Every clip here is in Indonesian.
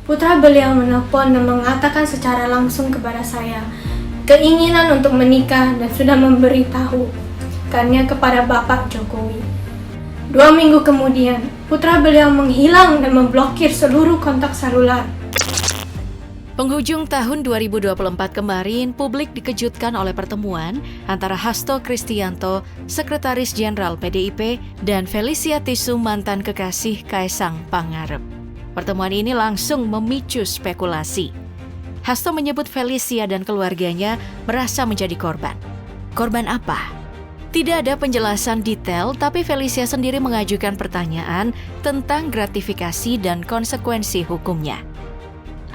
Putra beliau menelpon dan mengatakan secara langsung kepada saya keinginan untuk menikah dan sudah memberitahukannya kepada Bapak Jokowi. 2 minggu kemudian, putra beliau menghilang dan memblokir seluruh kontak seluler. Penghujung tahun 2024 kemarin, publik dikejutkan oleh pertemuan antara Hasto Kristianto, Sekretaris Jenderal PDIP, dan Felicia Tisu, mantan kekasih Kaesang Pangarep. Pertemuan ini langsung memicu spekulasi. Hasto menyebut Felicia dan keluarganya merasa menjadi korban. Korban apa? Tidak ada penjelasan detail, tapi Felicia sendiri mengajukan pertanyaan tentang gratifikasi dan konsekuensi hukumnya.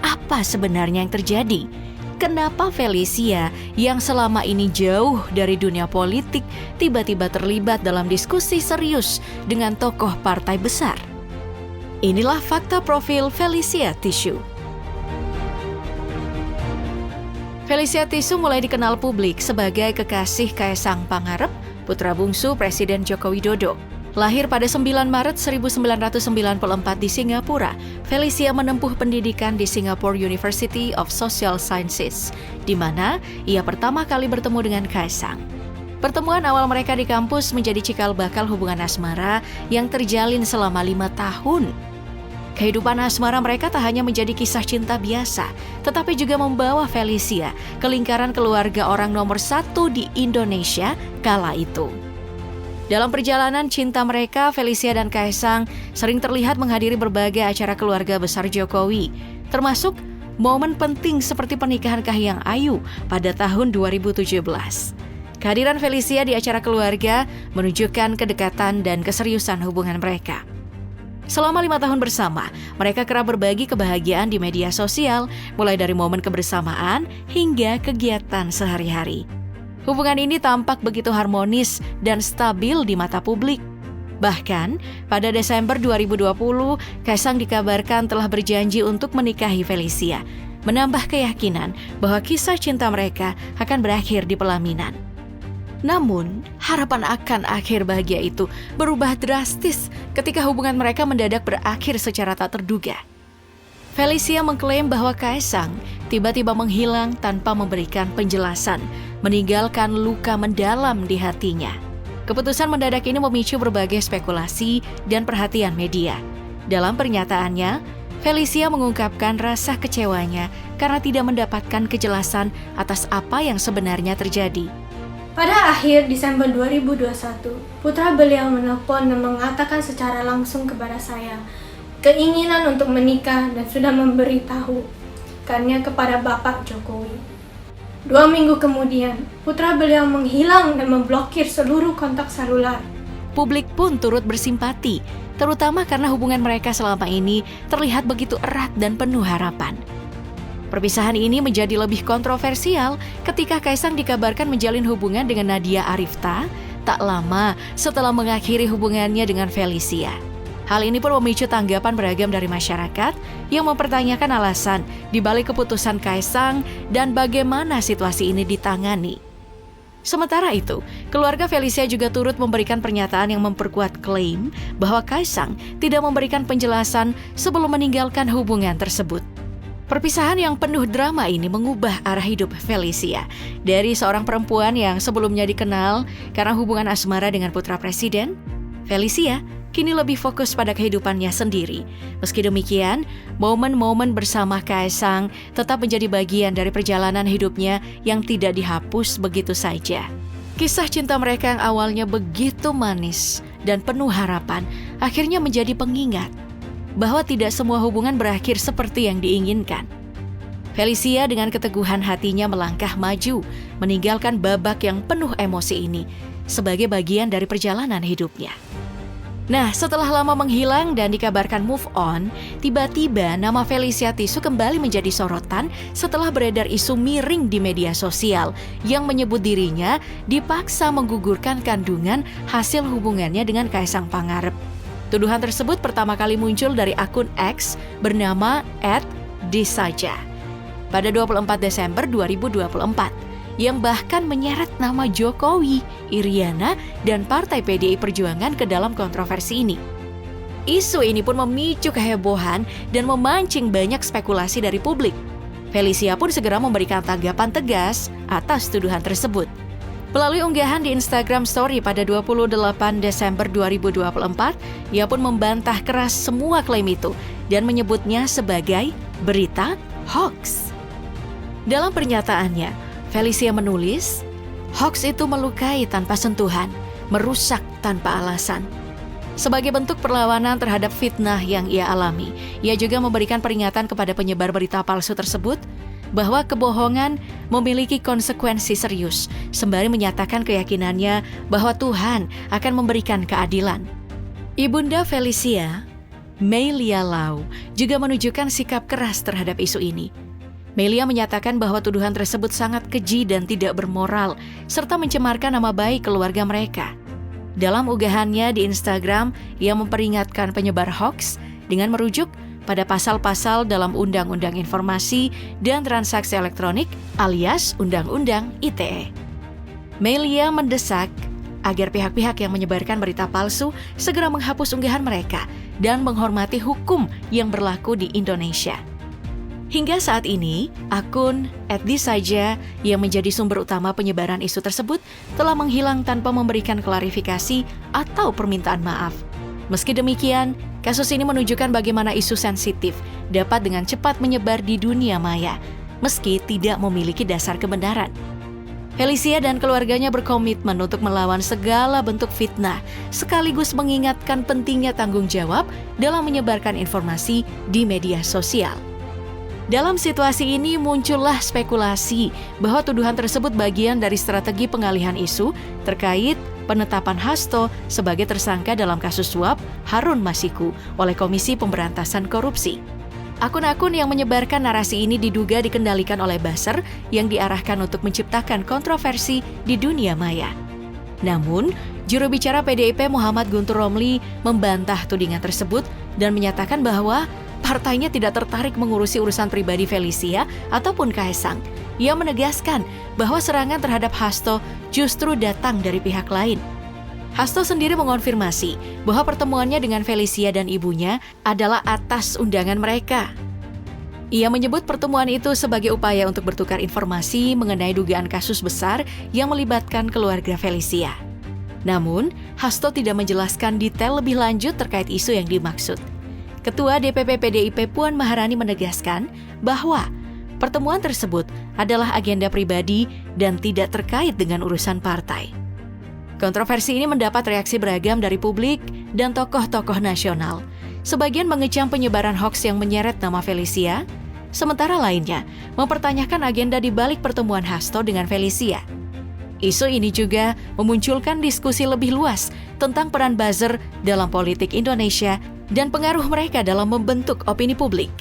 Apa sebenarnya yang terjadi? Kenapa Felicia yang selama ini jauh dari dunia politik tiba-tiba terlibat dalam diskusi serius dengan tokoh partai besar? Inilah fakta profil Felicia Tisu. Felicia Tisu mulai dikenal publik sebagai kekasih Kaesang Pangarep, putra bungsu Presiden Joko Widodo. Lahir pada 9 Maret 1994 di Singapura, Felicia menempuh pendidikan di Singapore University of Social Sciences, di mana ia pertama kali bertemu dengan Kaesang. Pertemuan awal mereka di kampus menjadi cikal bakal hubungan asmara yang terjalin selama 5 tahun. Kehidupan asmara mereka tak hanya menjadi kisah cinta biasa, tetapi juga membawa Felicia ke lingkaran keluarga orang nomor 1 di Indonesia kala itu. Dalam perjalanan cinta mereka, Felicia dan Kaesang sering terlihat menghadiri berbagai acara keluarga besar Jokowi, termasuk momen penting seperti pernikahan Kahiyang Ayu pada tahun 2017. Kehadiran Felicia di acara keluarga menunjukkan kedekatan dan keseriusan hubungan mereka. Selama 5 tahun bersama, mereka kerap berbagi kebahagiaan di media sosial, mulai dari momen kebersamaan hingga kegiatan sehari-hari. Hubungan ini tampak begitu harmonis dan stabil di mata publik. Bahkan, pada Desember 2020, Kaesang dikabarkan telah berjanji untuk menikahi Felicia, menambah keyakinan bahwa kisah cinta mereka akan berakhir di pelaminan. Namun, harapan akan akhir bahagia itu berubah drastis ketika hubungan mereka mendadak berakhir secara tak terduga. Felicia mengklaim bahwa Kaesang tiba-tiba menghilang tanpa memberikan penjelasan, meninggalkan luka mendalam di hatinya. Keputusan mendadak ini memicu berbagai spekulasi dan perhatian media. Dalam pernyataannya, Felicia mengungkapkan rasa kecewanya karena tidak mendapatkan kejelasan atas apa yang sebenarnya terjadi. Pada akhir Desember 2021, putra beliau menelpon dan mengatakan secara langsung kepada saya keinginan untuk menikah dan sudah memberitahukannya kepada Bapak Jokowi. 2 minggu kemudian, putra beliau menghilang dan memblokir seluruh kontak seluler. Publik pun turut bersimpati, terutama karena hubungan mereka selama ini terlihat begitu erat dan penuh harapan. Perpisahan ini menjadi lebih kontroversial ketika Kaesang dikabarkan menjalin hubungan dengan Nadia Arifta tak lama setelah mengakhiri hubungannya dengan Felicia. Hal ini pun memicu tanggapan beragam dari masyarakat yang mempertanyakan alasan di balik keputusan Kaesang dan bagaimana situasi ini ditangani. Sementara itu, keluarga Felicia juga turut memberikan pernyataan yang memperkuat klaim bahwa Kaesang tidak memberikan penjelasan sebelum meninggalkan hubungan tersebut. Perpisahan yang penuh drama ini mengubah arah hidup Felicia. Dari seorang perempuan yang sebelumnya dikenal karena hubungan asmara dengan putra presiden, Felicia kini lebih fokus pada kehidupannya sendiri. Meski demikian, momen-momen bersama Kaesang tetap menjadi bagian dari perjalanan hidupnya yang tidak dihapus begitu saja. Kisah cinta mereka yang awalnya begitu manis dan penuh harapan, akhirnya menjadi pengingat bahwa tidak semua hubungan berakhir seperti yang diinginkan. Felicia dengan keteguhan hatinya melangkah maju, meninggalkan babak yang penuh emosi ini sebagai bagian dari perjalanan hidupnya. Nah, setelah lama menghilang dan dikabarkan move on, tiba-tiba nama Felicia Tisu kembali menjadi sorotan setelah beredar isu miring di media sosial yang menyebut dirinya dipaksa menggugurkan kandungan hasil hubungannya dengan Kaesang Pangarep. Tuduhan tersebut pertama kali muncul dari akun X bernama @disaja pada 24 Desember 2024 yang bahkan menyeret nama Jokowi, Iriana, dan Partai PDI Perjuangan ke dalam kontroversi ini. Isu ini pun memicu kehebohan dan memancing banyak spekulasi dari publik. Felicia pun segera memberikan tanggapan tegas atas tuduhan tersebut. Melalui unggahan di Instagram Story pada 28 Desember 2024, ia pun membantah keras semua klaim itu dan menyebutnya sebagai berita hoax. Dalam pernyataannya, Felicia menulis, "Hoax itu melukai tanpa sentuhan, merusak tanpa alasan." Sebagai bentuk perlawanan terhadap fitnah yang ia alami, ia juga memberikan peringatan kepada penyebar berita palsu tersebut bahwa kebohongan memiliki konsekuensi serius, sembari menyatakan keyakinannya bahwa Tuhan akan memberikan keadilan. Ibunda Felicia, Melia Lau, juga menunjukkan sikap keras terhadap isu ini. Melia menyatakan bahwa tuduhan tersebut sangat keji dan tidak bermoral, serta mencemarkan nama baik keluarga mereka. Dalam unggahannya di Instagram, ia memperingatkan penyebar hoax dengan merujuk pada pasal-pasal dalam Undang-Undang Informasi dan Transaksi Elektronik alias Undang-Undang ITE. Melia mendesak agar pihak-pihak yang menyebarkan berita palsu segera menghapus unggahan mereka dan menghormati hukum yang berlaku di Indonesia. Hingga saat ini, akun @thisaja yang menjadi sumber utama penyebaran isu tersebut telah menghilang tanpa memberikan klarifikasi atau permintaan maaf. Meski demikian, kasus ini menunjukkan bagaimana isu sensitif dapat dengan cepat menyebar di dunia maya, meski tidak memiliki dasar kebenaran. Felicia dan keluarganya berkomitmen untuk melawan segala bentuk fitnah, sekaligus mengingatkan pentingnya tanggung jawab dalam menyebarkan informasi di media sosial. Dalam situasi ini muncullah spekulasi bahwa tuduhan tersebut bagian dari strategi pengalihan isu terkait penetapan Hasto sebagai tersangka dalam kasus suap Harun Masiku oleh Komisi Pemberantasan Korupsi. Akun-akun yang menyebarkan narasi ini diduga dikendalikan oleh buzzer yang diarahkan untuk menciptakan kontroversi di dunia maya. Namun, juru bicara PDIP Muhammad Guntur Romli membantah tudingan tersebut dan menyatakan bahwa partainya tidak tertarik mengurusi urusan pribadi Felicia ataupun Kaesang. Ia menegaskan bahwa serangan terhadap Hasto justru datang dari pihak lain. Hasto sendiri mengonfirmasi bahwa pertemuannya dengan Felicia dan ibunya adalah atas undangan mereka. Ia menyebut pertemuan itu sebagai upaya untuk bertukar informasi mengenai dugaan kasus besar yang melibatkan keluarga Felicia. Namun, Hasto tidak menjelaskan detail lebih lanjut terkait isu yang dimaksud. Ketua DPP PDIP Puan Maharani menegaskan bahwa pertemuan tersebut adalah agenda pribadi dan tidak terkait dengan urusan partai. Kontroversi ini mendapat reaksi beragam dari publik dan tokoh-tokoh nasional. Sebagian mengecam penyebaran hoaks yang menyeret nama Felicia, sementara lainnya mempertanyakan agenda di balik pertemuan Hasto dengan Felicia. Isu ini juga memunculkan diskusi lebih luas tentang peran buzzer dalam politik Indonesia dan pengaruh mereka dalam membentuk opini publik.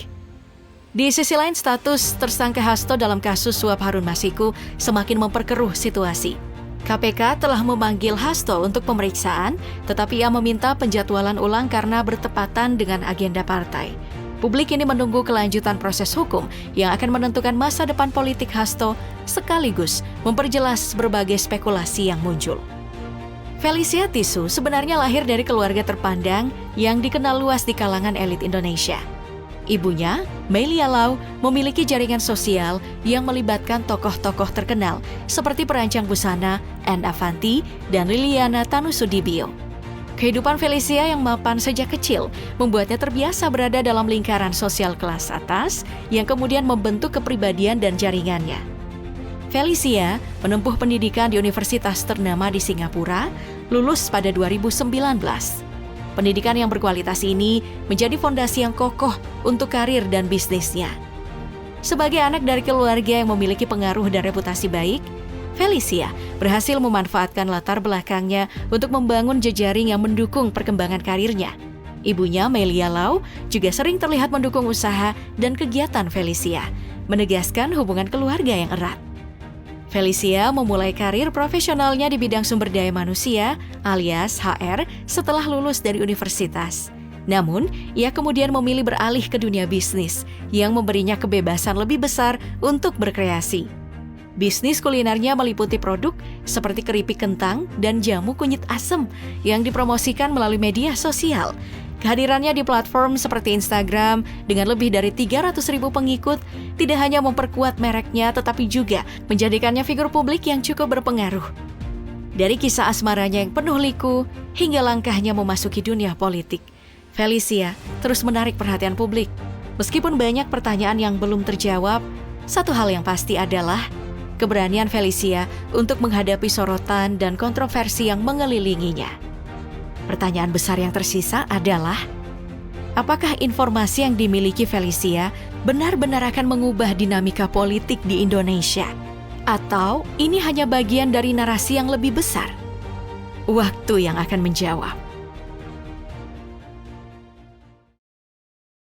Di sisi lain, status tersangka Hasto dalam kasus suap Harun Masiku semakin memperkeruh situasi. KPK telah memanggil Hasto untuk pemeriksaan, tetapi ia meminta penjadwalan ulang karena bertepatan dengan agenda partai. Publik ini menunggu kelanjutan proses hukum yang akan menentukan masa depan politik Hasto, sekaligus memperjelas berbagai spekulasi yang muncul. Felicia Tisu sebenarnya lahir dari keluarga terpandang yang dikenal luas di kalangan elit Indonesia. Ibunya, Melia Lau, memiliki jaringan sosial yang melibatkan tokoh-tokoh terkenal seperti perancang busana Anne Avanti dan Liliana Tanusudibio. Kehidupan Felicia yang mapan sejak kecil membuatnya terbiasa berada dalam lingkaran sosial kelas atas yang kemudian membentuk kepribadian dan jaringannya. Felicia menempuh pendidikan di universitas ternama di Singapura, lulus pada 2019. Pendidikan yang berkualitas ini menjadi fondasi yang kokoh untuk karir dan bisnisnya. Sebagai anak dari keluarga yang memiliki pengaruh dan reputasi baik, Felicia berhasil memanfaatkan latar belakangnya untuk membangun jejaring yang mendukung perkembangan karirnya. Ibunya, Melia Lau, juga sering terlihat mendukung usaha dan kegiatan Felicia, menegaskan hubungan keluarga yang erat. Felicia memulai karir profesionalnya di bidang sumber daya manusia alias HR setelah lulus dari universitas. Namun, ia kemudian memilih beralih ke dunia bisnis yang memberinya kebebasan lebih besar untuk berkreasi. Bisnis kulinernya meliputi produk seperti keripik kentang dan jamu kunyit asem yang dipromosikan melalui media sosial. Kehadirannya di platform seperti Instagram dengan lebih dari 300.000 pengikut tidak hanya memperkuat mereknya tetapi juga menjadikannya figur publik yang cukup berpengaruh. Dari kisah asmaranya yang penuh liku hingga langkahnya memasuki dunia politik, Felicia terus menarik perhatian publik. Meskipun banyak pertanyaan yang belum terjawab, satu hal yang pasti adalah keberanian Felicia untuk menghadapi sorotan dan kontroversi yang mengelilinginya. Pertanyaan besar yang tersisa adalah, apakah informasi yang dimiliki Felicia benar-benar akan mengubah dinamika politik di Indonesia? Atau ini hanya bagian dari narasi yang lebih besar? Waktu yang akan menjawab.